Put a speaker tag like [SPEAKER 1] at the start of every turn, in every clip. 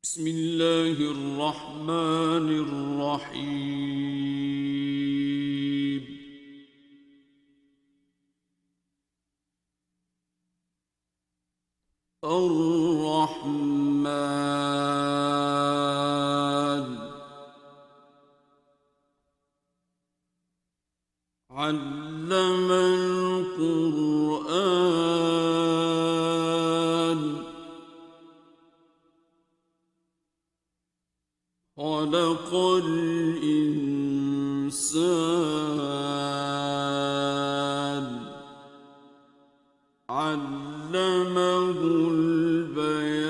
[SPEAKER 1] بسم الله الرحمن الرحيم. الرحمن علم القرآن خلق الإنسان علمه البيان.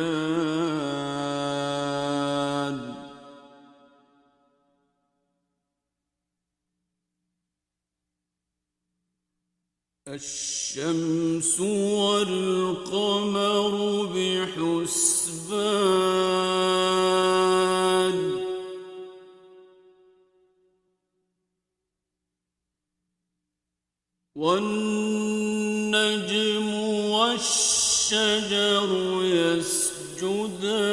[SPEAKER 1] الشمس والقمر بحسبان والنجم والشجر يسجدان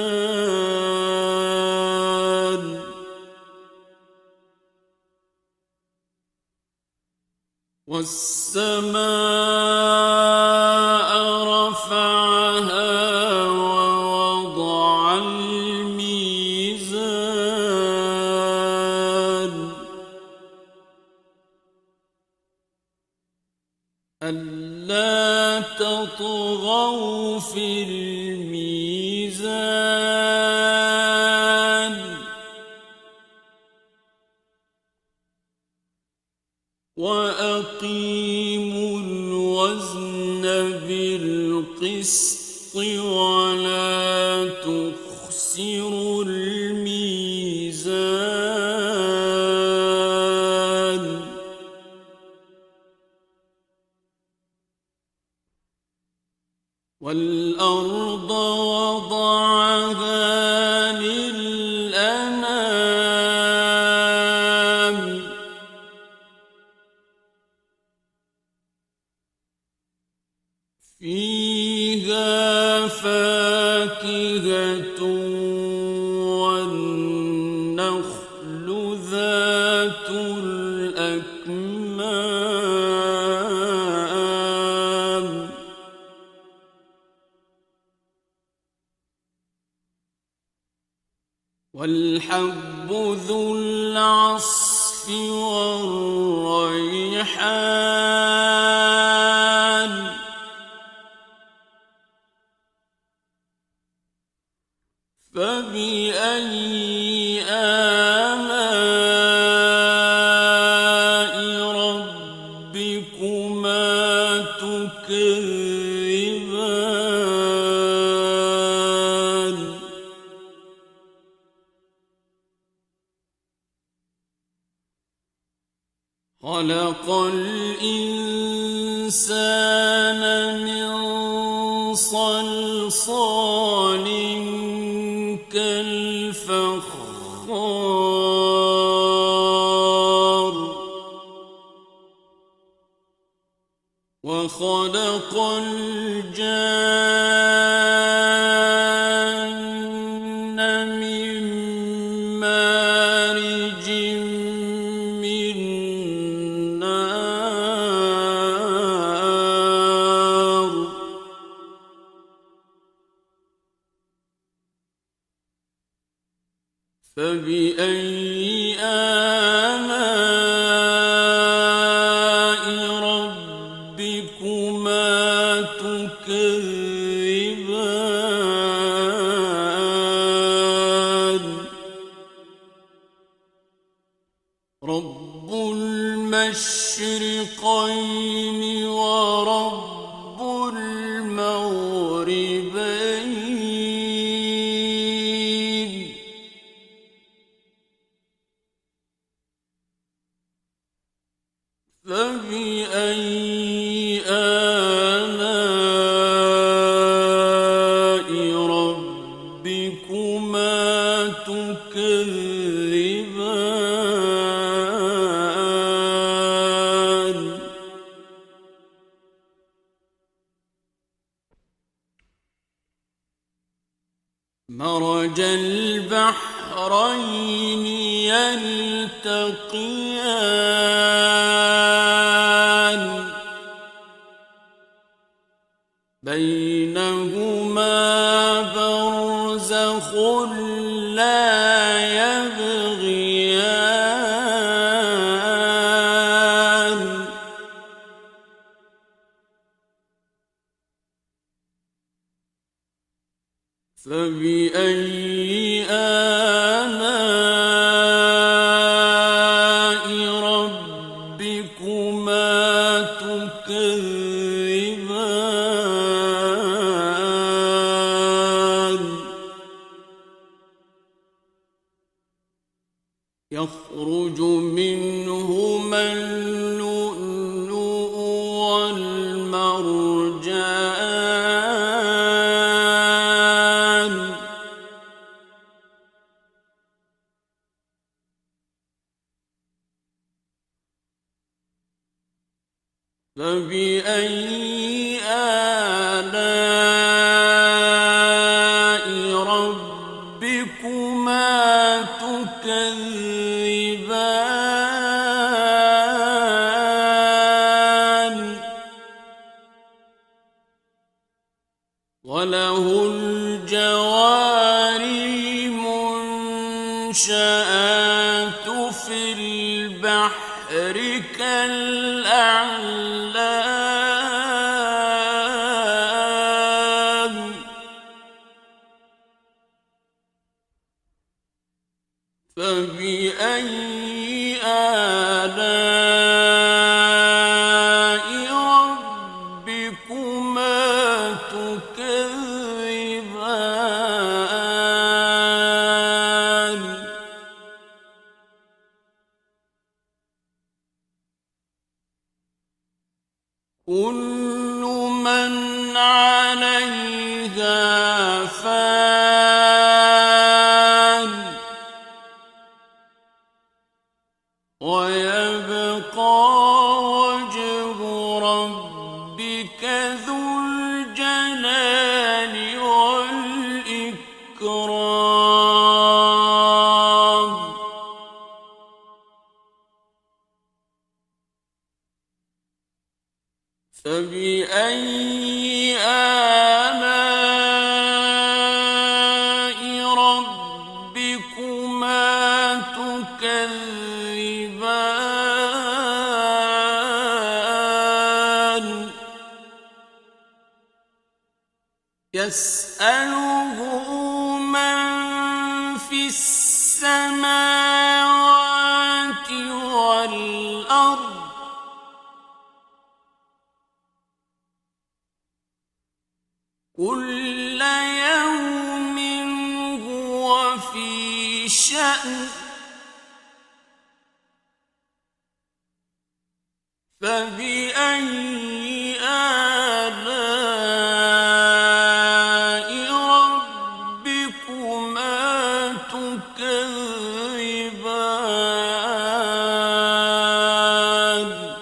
[SPEAKER 1] والسماء رفعها ووضع الميزان ألا تطغوا في الميزان وأقيموا الوزن بالقسط ولا تخسروا الميزان والأرض وضعها للأنام فيها فاكهة والنخل ذات الأكمام والحب ذو العصف والريحان فبأي آلاء ربكما تكذبان خلق الإنسان من صلصال كالفخار وخلق الجان من مارج من نار فبأي آلاء ربكما تكذبان رب المشرقين ورب المغربين فبأي آلاء ربكما تكذبان مرج مرج البحرين يلتقيان بينهما برزخ لا يبغيان فبأي آلاء ربكما تكذبان يخرج منهما اللؤلؤ والمرجان فبأي آلاء ربكما تكذبان وله الجوار المنشآت في البحر كالأعلام فبأي آلاء ربكما تكذبان كل من عليها فان ويبقى وجه ربك ذو الجلال والإكرام فبأي آلاء ربكما تكذبان يسأله من في السماوات والأرض كل يوم هو في شأن فبأي آلاء ربكما تكذبان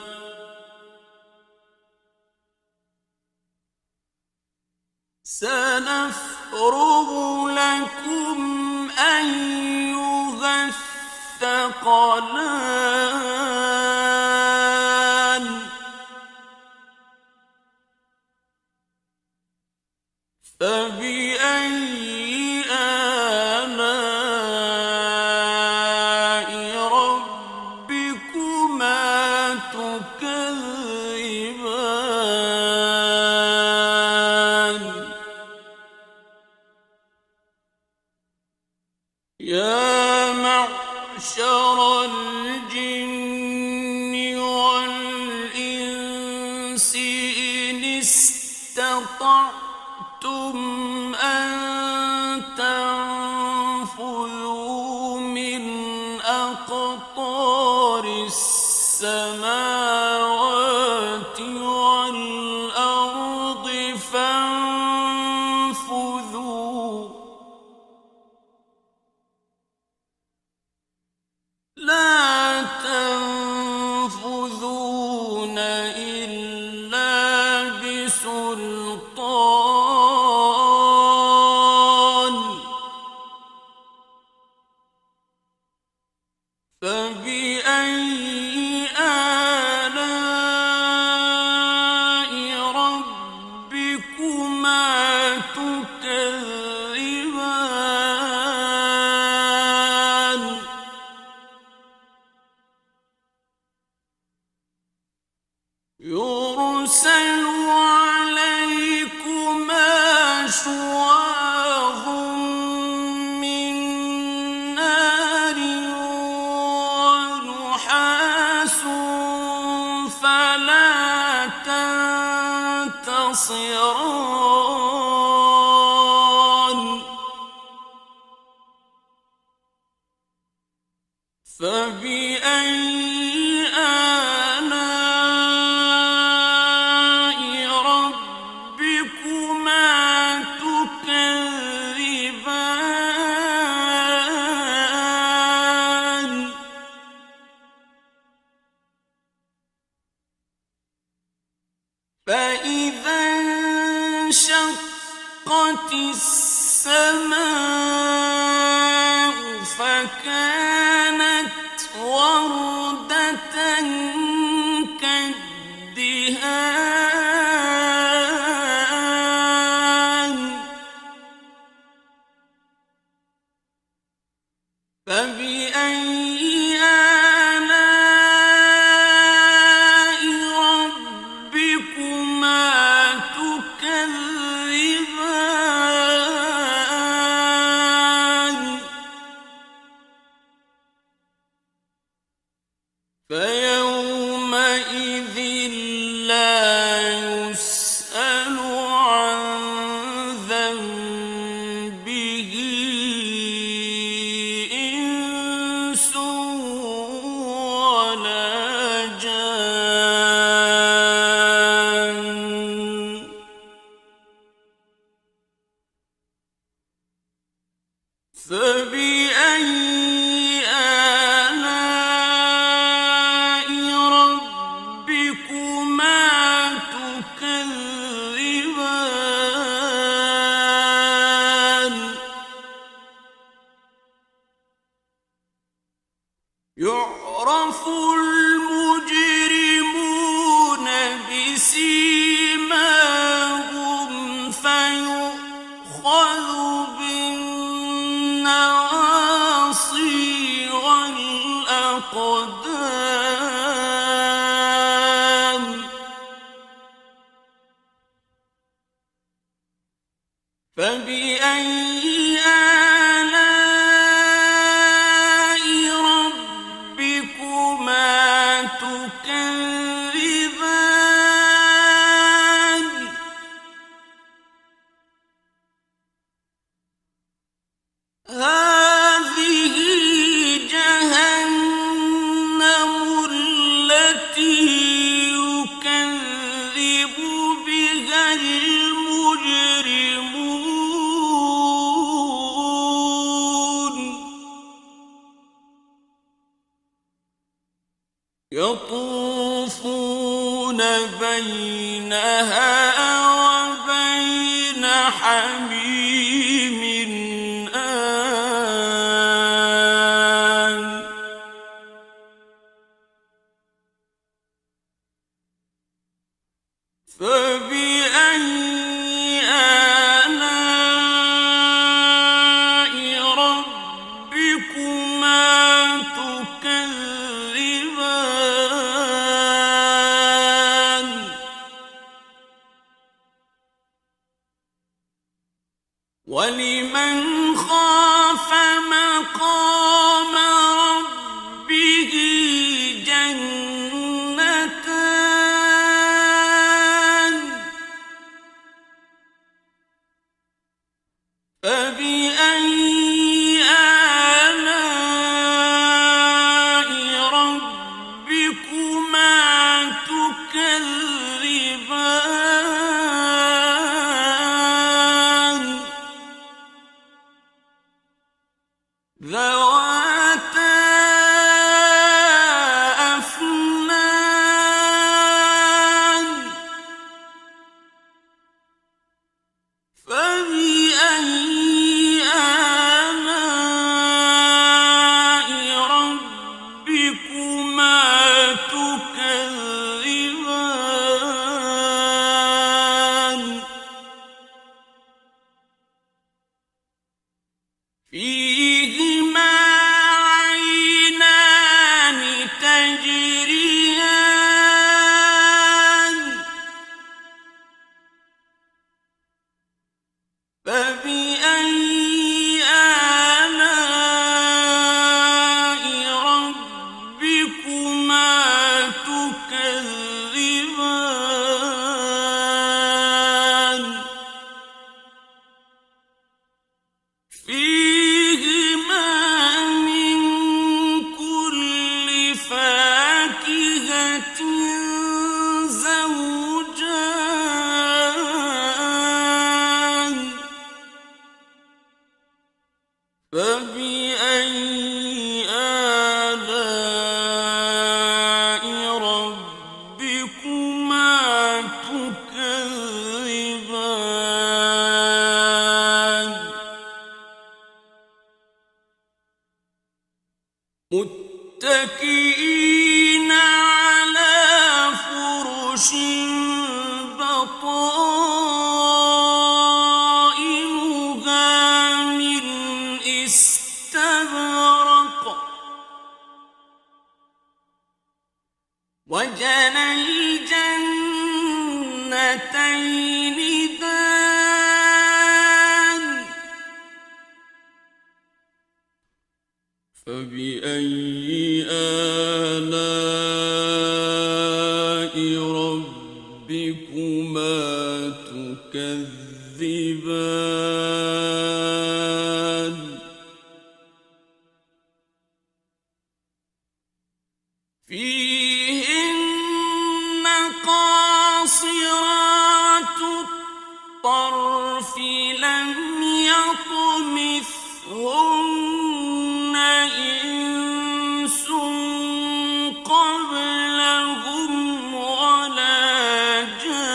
[SPEAKER 1] سنفرغ لكم أيها الثقلان فبأي آلاء ربكما تكذبان يا معشر الجن والإنس إن استطعتم أن تنفذوا من أقطار السماوات والأرض فانفذوا لا تنفذون إلا بسلطان فبأي آلاء ربكما تكذبان يرسل عليكما شواظ من نار ونحاس فلا تنتصران فبأي آلاء ربكما تكذبان فإذا انشقت السماء فكانت وردة كالدهان فبأي آلاء ربكما تكذبان فيومئذ لا يسأل عن ذنبه إنس ولا جان فبأي آلاء ربكما تكذبان يعرف المجرمون بسيماهم فيؤخذ بالنواصي والأقدام فبأي آلاء ربكما تكذبان هذه جهنم التي يكذب بها المجرمون يطوفون بينها وبين حميم آن فبأي آلاء ربكما تكذبان ولمن خاف مقام ربه جنتان فبأي آلاء ربكما تكذبان ذواتا أفنان فبأي آلاء ربكما فيهما عينان تجريان فبأي آلاء ربكما تكذبان فيهما من كل فاكهة زوجان فبأي آلاء ربكما تكذبان متكئين على فرش بطائنها من استبرق وجنى الجنتين دان فبأي آلاء ربكما تكذبان فيهن قاصرات الطرف لم يطمثهن إنس قبلهم ولا جان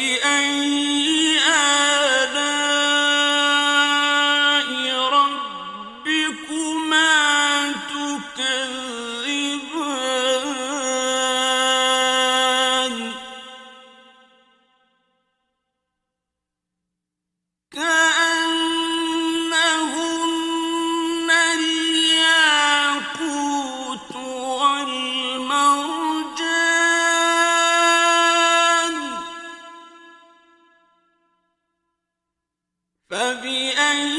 [SPEAKER 1] فبأي آلاء ربكما تكذبان كأنهن الياقوت والمرجان فبأي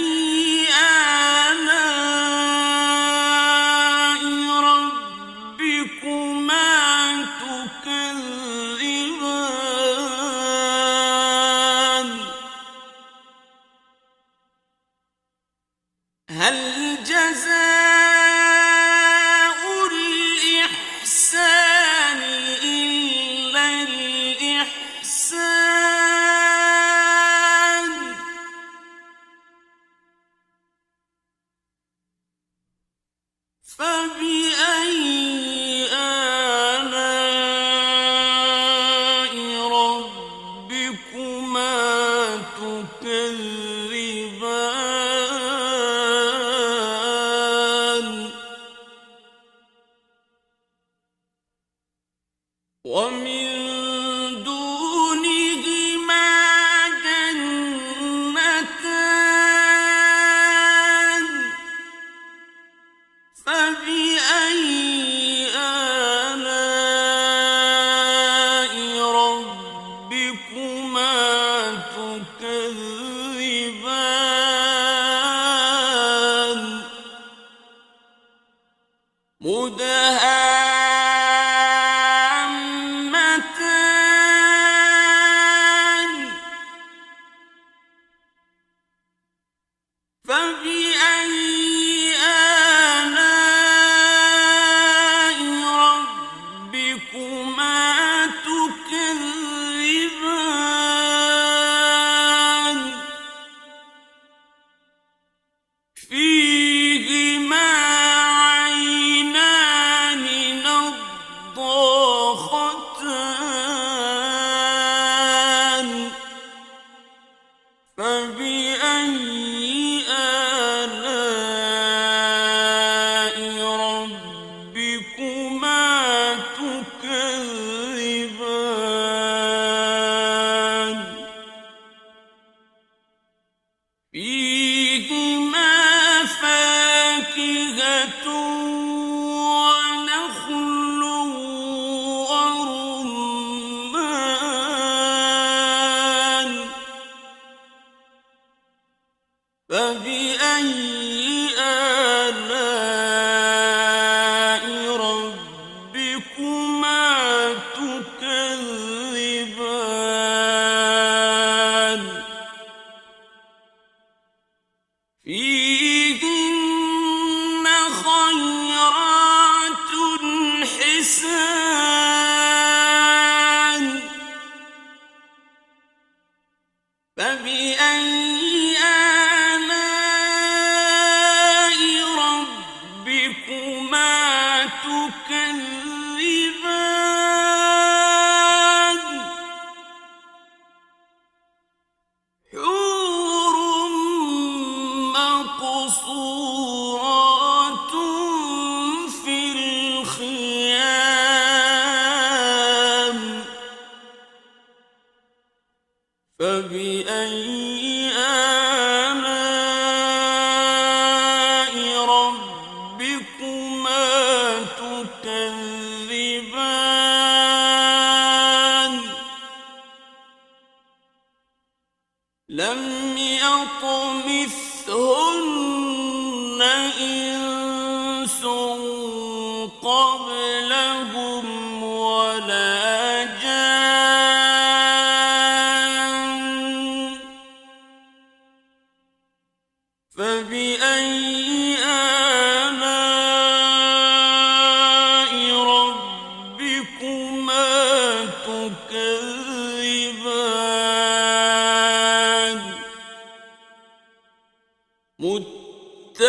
[SPEAKER 1] آلاء ربكما تكذبان هل جزاء الإحسان إلا الإحسان فبأي آلاء ربكما تكذبان ومن دونهما جنتان فبأي آلاء ربكما تكذبان مدهامتان فبأي آلاء ربكما تكذبان فيهما عينان نضاختان فبأي آلاء ربكما تكذبان فبأي آلاء ربكما تكذبان لم يطمثهن إنس قبلهم ولا جان فبأي آلاء ربكما تكذبان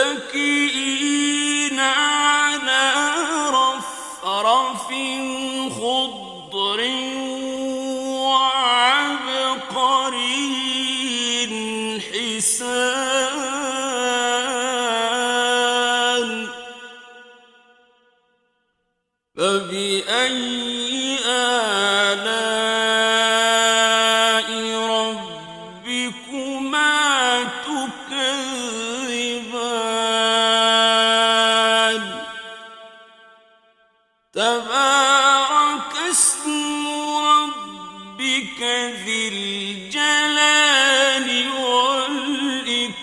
[SPEAKER 1] متكئين على رفرف خضر وعبقري حسان فبأي آلاء ربكما تكذبان تبارك اسم ربك ذي الجلال والإكرام